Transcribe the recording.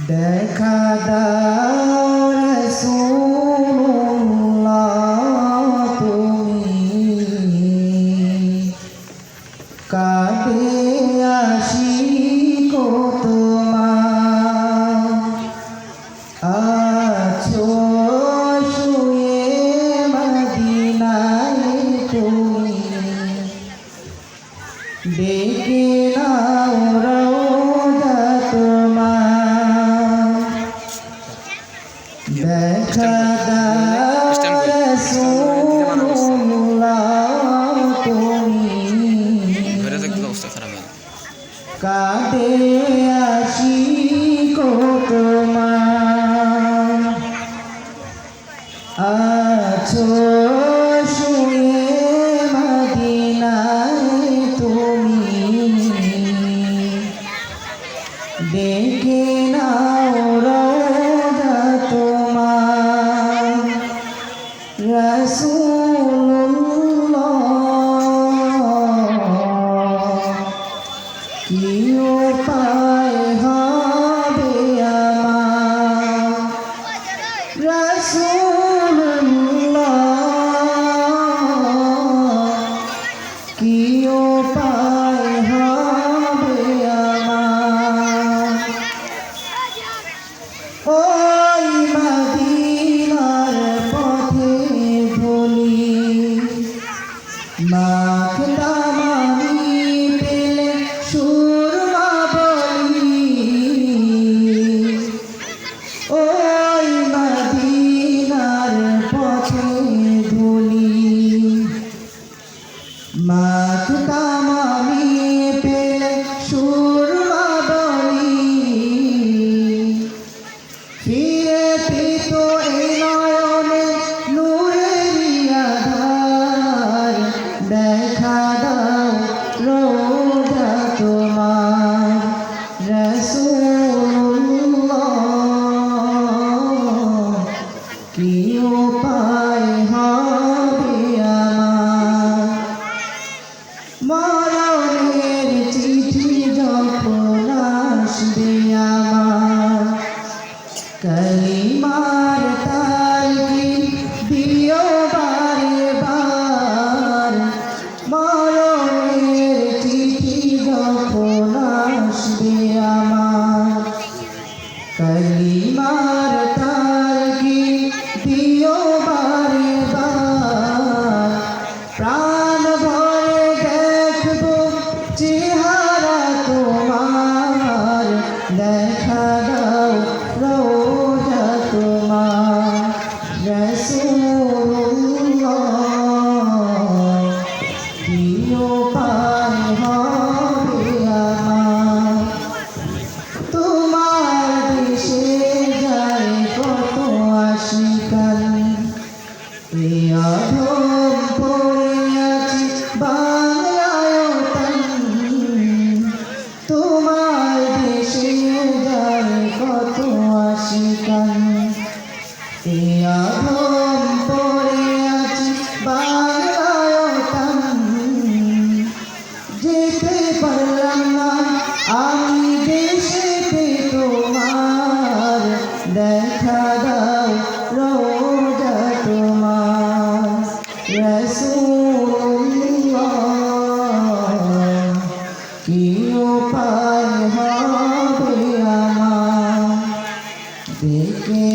দেখা দাও রাসূলুল্লাহ তুমি কাঁদে আশিক তোমার আছো শুয়ে মদিনায় তুমি ডেকে নাও রওজা তোমার দেখা দাও রাসূলুল্লাহ তুমি কাঁদে আশিক তোমার আছো শুয়ে মদিনায় তুমি দেখে নাও রওজা তোমার রাসূলুল্লাহ কি উপায় হবে আমার রাসূলুল্লাহ কি উপায় হবে আমার ওই মদিনার পথে ধুলি মাখদামানি পেলে সুরমা বলি ওই মদিনার পথে ধুলি মাখদামানি পেলে সুরমা বলি ফিরে পেত এই নয়নে নূরেরি আধার দেখা দাও রওজা তোমার রাসূলুল্লাহ কি উপায় হবে আমার মরণের চিঠি যখন আসবে আমার কালিমার তালকিন দিও বারে বার মরণের চিঠি যখন আসবে আমার কালিমার তালকিন দিও বারে বার প্রাণ ভরে দেখবো চেহারা তোমার দেখা দাও রওজা তোমার রাসূলুল্লাহ কি উপায় হবে আমার তোমার দেশে যায় কত আশিকান এ অধম পড়ে আছি বাংলায় তান তোমার দেশে যায় কত আশিকান এ অধম পড়ে আছি বাংলায় তান যেতে পারলাম না আমি দেশেতে তোমার দেখা দাও রওজা তোমার রাসূলুল্লাহ কি উপায় হবে আমার দেখে